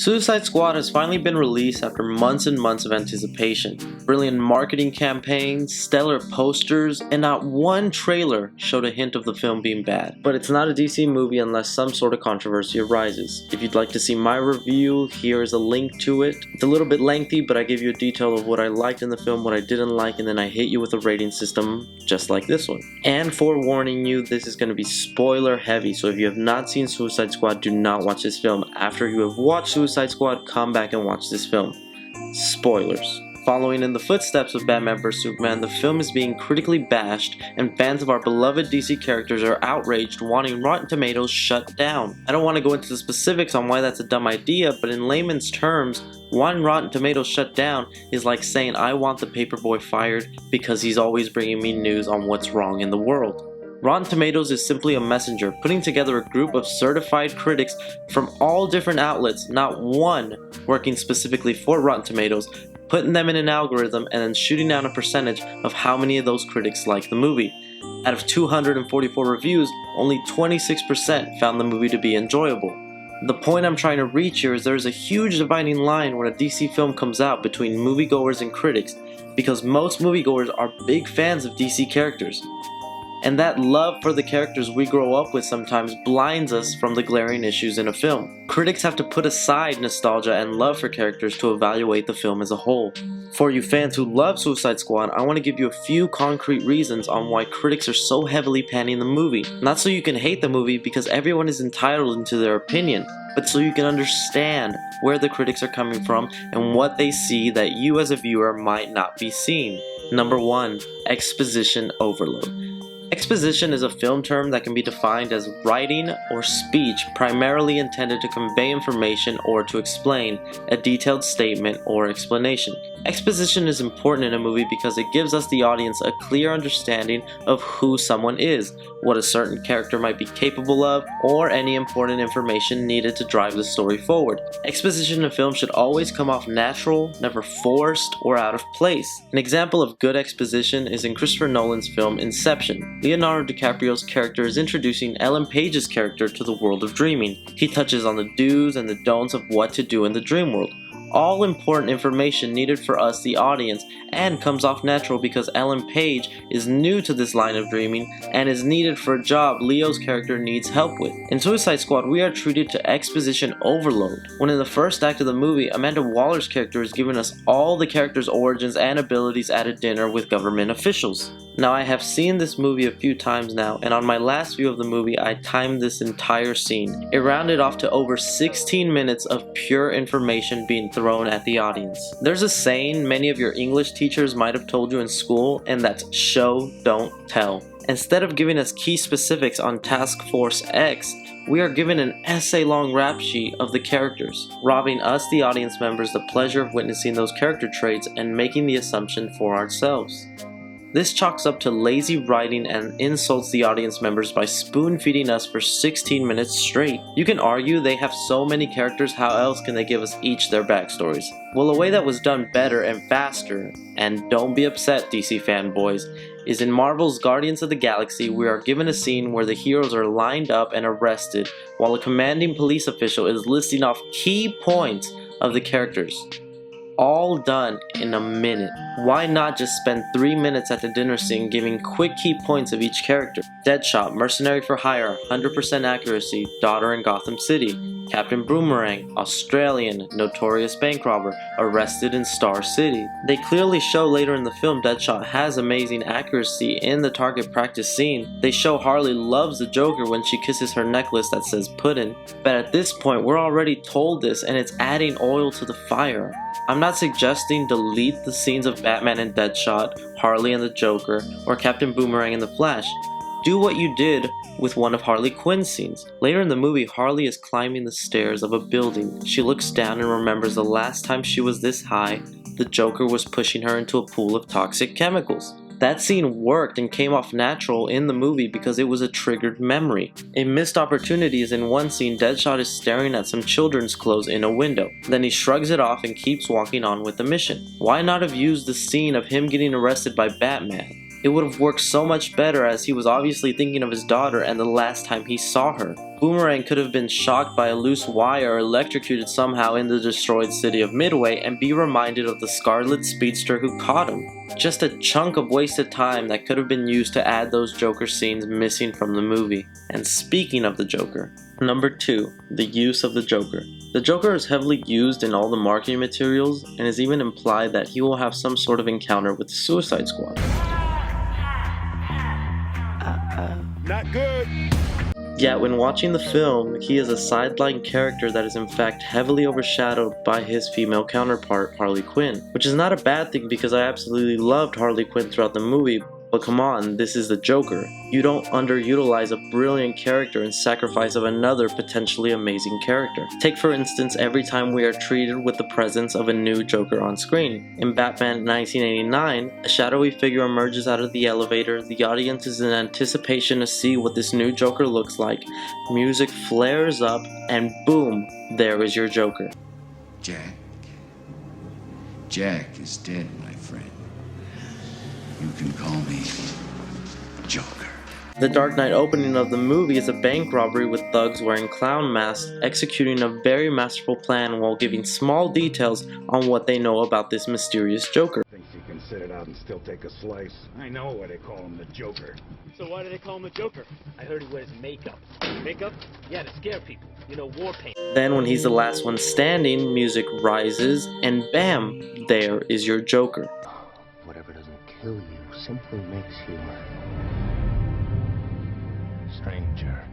Suicide Squad has finally been released after months and months of anticipation. Brilliant marketing campaigns, stellar posters, and not one trailer showed a hint of the film being bad. But it's not a DC movie unless some sort of controversy arises. If you'd like to see my review, here is a link to it. It's a little bit lengthy, but I give you a detail of what I liked in the film, what I didn't like, and then I hit you with a rating system just like this one. And forewarning you, this is going to be spoiler heavy, so if you have not seen Suicide Squad, do not watch this film. After you have watched Suicide Squad, come back and watch this film. Spoilers. Following in the footsteps of Batman vs Superman, the film is being critically bashed, and fans of our beloved DC characters are outraged, wanting Rotten Tomatoes shut down. I don't want to go into the specifics on why that's a dumb idea, but in layman's terms, wanting Rotten Tomatoes shut down is like saying I want the paperboy fired because he's always bringing me news on what's wrong in the world. Rotten Tomatoes is simply a messenger, putting together a group of certified critics from all different outlets, not one working specifically for Rotten Tomatoes, putting them in an algorithm and then shooting down a percentage of how many of those critics like the movie. Out of 244 reviews, only 26% found the movie to be enjoyable. The point I'm trying to reach here is there is a huge dividing line when a DC film comes out between moviegoers and critics, because most moviegoers are big fans of DC characters. And that love for the characters we grow up with sometimes blinds us from the glaring issues in a film. Critics have to put aside nostalgia and love for characters to evaluate the film as a whole. For you fans who love Suicide Squad, I want to give you a few concrete reasons on why critics are so heavily panning the movie. Not so you can hate the movie, because everyone is entitled to their opinion, but so you can understand where the critics are coming from and what they see that you as a viewer might not be seeing. Number 1. Exposition Overload. Exposition is a film term that can be defined as writing or speech primarily intended to convey information or to explain a detailed statement or explanation. Exposition is important in a movie because it gives us, the audience, a clear understanding of who someone is, what a certain character might be capable of, or any important information needed to drive the story forward. Exposition in a film should always come off natural, never forced or out of place. An example of good exposition is in Christopher Nolan's film Inception. Leonardo DiCaprio's character is introducing Ellen Page's character to the world of dreaming. He touches on the do's and the don'ts of what to do in the dream world. All important information needed for us, the audience, and comes off natural because Ellen Page is new to this line of dreaming and is needed for a job Leo's character needs help with. In Suicide Squad, we are treated to exposition overload, when in the first act of the movie, Amanda Waller's character is giving us all the character's origins and abilities at a dinner with government officials. Now, I have seen this movie a few times now, and on my last view of the movie, I timed this entire scene. It rounded off to over 16 minutes of pure information being thrown at the audience. There's a saying many of your English teachers might have told you in school, and that's show, don't tell. Instead of giving us key specifics on Task Force X, we are given an essay-long rap sheet of the characters, robbing us, the audience members, the pleasure of witnessing those character traits and making the assumption for ourselves. This chalks up to lazy writing and insults the audience members by spoon-feeding us for 16 minutes straight. You can argue they have so many characters, how else can they give us each their backstories? Well, a way that was done better and faster, and don't be upset DC fanboys, is in Marvel's Guardians of the Galaxy. We are given a scene where the heroes are lined up and arrested while a commanding police official is listing off key points of the characters. All done in a minute. Why not just spend 3 minutes at the dinner scene giving quick key points of each character? Deadshot, mercenary for hire, 100% accuracy, daughter in Gotham City. Captain Boomerang, Australian, notorious bank robber, arrested in Star City. They clearly show later in the film Deadshot has amazing accuracy in the target practice scene. They show Harley loves the Joker when she kisses her necklace that says Puddin'. But at this point, we're already told this, and it's adding oil to the fire. I'm not suggesting delete the scenes of Batman and Deadshot, Harley and the Joker, or Captain Boomerang and the Flash. Do what you did with one of Harley Quinn's scenes. Later in the movie, Harley is climbing the stairs of a building. She looks down and remembers the last time she was this high, the Joker was pushing her into a pool of toxic chemicals. That scene worked and came off natural in the movie because it was a triggered memory. A missed opportunity is in one scene, Deadshot is staring at some children's clothes in a window. Then he shrugs it off and keeps walking on with the mission. Why not have used the scene of him getting arrested by Batman? It would have worked so much better as he was obviously thinking of his daughter and the last time he saw her. Boomerang could have been shocked by a loose wire or electrocuted somehow in the destroyed city of Midway and be reminded of the Scarlet Speedster who caught him. Just a chunk of wasted time that could have been used to add those Joker scenes missing from the movie. And speaking of the Joker, number 2, the use of the Joker. The Joker is heavily used in all the marketing materials and is even implied that he will have some sort of encounter with the Suicide Squad. Not good. Yet when watching the film, he is a sideline character that is in fact heavily overshadowed by his female counterpart, Harley Quinn. Which is not a bad thing because I absolutely loved Harley Quinn throughout the movie, but come on, this is the Joker. You don't underutilize a brilliant character in sacrifice of another potentially amazing character. Take for instance every time we are treated with the presence of a new Joker on screen. In Batman 1989, a shadowy figure emerges out of the elevator, the audience is in anticipation to see what this new Joker looks like, music flares up, and boom, there is your Joker. Jack is dead, my friend. You can call me Joker. The Dark Knight opening of the movie is a bank robbery with thugs wearing clown masks executing a very masterful plan while giving small details on what they know about this mysterious Joker. Thinks he can sit it out and still take a slice. I know why they call him the Joker. So why do they call him the Joker? I heard he wears makeup. Makeup? Yeah, to scare people. You know, war paint. Then when he's the last one standing, music rises and bam, there is your Joker. Whatever doesn't kill you simply makes you stranger.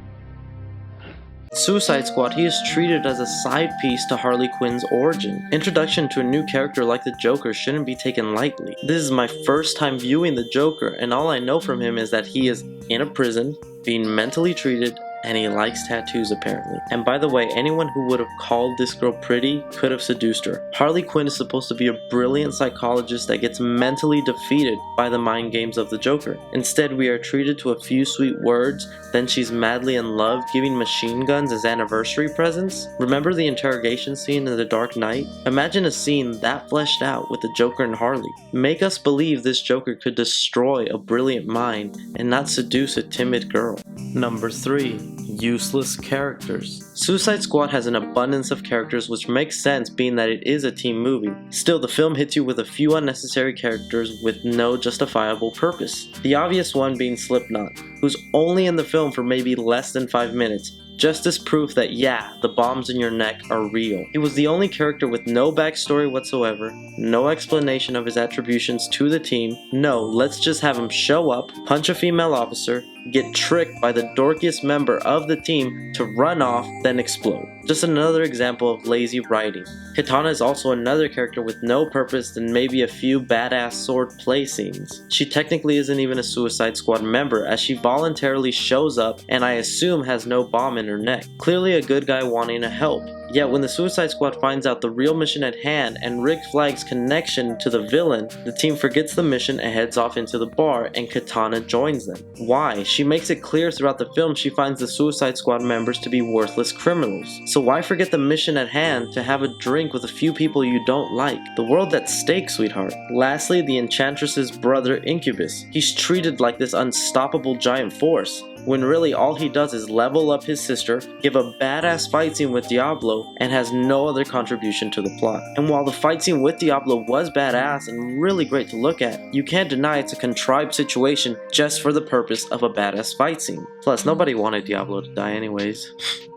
Suicide Squad, he is treated as a side piece to Harley Quinn's origin. Introduction to a new character like the Joker shouldn't be taken lightly. This is my first time viewing the Joker, and all I know from him is that he is in a prison, being mentally treated, and he likes tattoos apparently. And by the way, anyone who would have called this girl pretty could have seduced her. Harley Quinn is supposed to be a brilliant psychologist that gets mentally defeated by the mind games of the Joker. Instead, we are treated to a few sweet words, then she's madly in love, giving machine guns as anniversary presents. Remember the interrogation scene in The Dark Knight? Imagine a scene that fleshed out with the Joker and Harley. Make us believe this Joker could destroy a brilliant mind and not seduce a timid girl. Number 3. Useless characters. Suicide Squad has an abundance of characters, which makes sense being that it is a team movie. Still, the film hits you with a few unnecessary characters with no justifiable purpose. The obvious one being Slipknot, who's only in the film for maybe less than 5 minutes, just as proof that yeah, the bombs in your neck are real. He was the only character with no backstory whatsoever, no explanation of his attributions to the team. No, let's just have him show up, punch a female officer, get tricked by the dorkiest member of the team to run off, then explode. Just another example of lazy writing. Katana is also another character with no purpose and maybe a few badass sword play scenes. She technically isn't even a Suicide Squad member as she voluntarily shows up and I assume has no bomb in her neck. Clearly a good guy wanting to help. Yet when the Suicide Squad finds out the real mission at hand and Rick Flag's connection to the villain, the team forgets the mission and heads off into the bar and Katana joins them. Why? She makes it clear throughout the film she finds the Suicide Squad members to be worthless criminals. So why forget the mission at hand to have a drink with a few people you don't like? The world's at stake, sweetheart. Lastly, the Enchantress's brother Incubus. He's treated like this unstoppable giant force, when really all he does is level up his sister, give a badass fight scene with Diablo, and has no other contribution to the plot. And while the fight scene with Diablo was badass and really great to look at, you can't deny it's a contrived situation just for the purpose of a badass fight scene. Plus, nobody wanted Diablo to die anyways.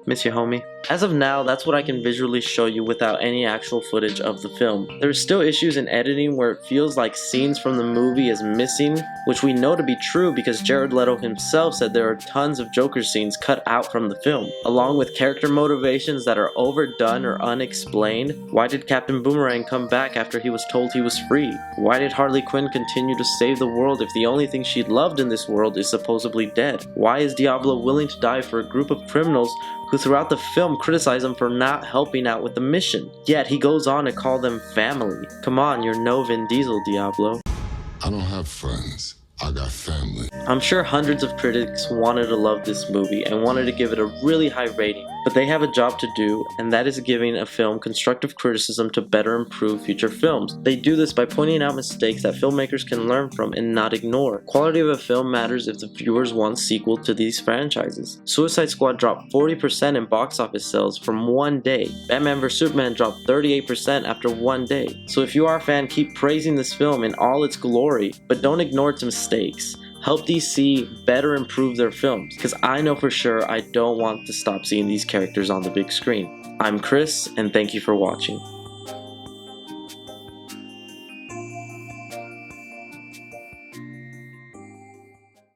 Miss you, homie. As of now, that's what I can visually show you without any actual footage of the film. There are still issues in editing where it feels like scenes from the movie is missing, which we know to be true because Jared Leto himself said there are tons of Joker scenes cut out from the film, along with character motivations that are overdone or unexplained. Why did Captain Boomerang come back after he was told he was free? Why did Harley Quinn continue to save the world if the only thing she loved in this world is supposedly dead? Why is Diablo willing to die for a group of criminals who throughout the film criticize him for not helping out with the mission? Yet he goes on to call them family. Come on, you're no Vin Diesel, Diablo. I don't have friends, I got family. I'm sure hundreds of critics wanted to love this movie and wanted to give it a really high rating, But they have a job to do, and that is giving a film constructive criticism to better improve future films. They do this by pointing out mistakes that filmmakers can learn from and not ignore. Quality of a film matters if the viewers want sequel to these franchises. Suicide Squad dropped 40% in box office sales from one day. Batman vs Superman dropped 38% after one day. So if you are a fan, keep praising this film in all its glory, but don't ignore its mistakes. Help DC better improve their films, because I know for sure I don't want to stop seeing these characters on the big screen. I'm Chris, and thank you for watching.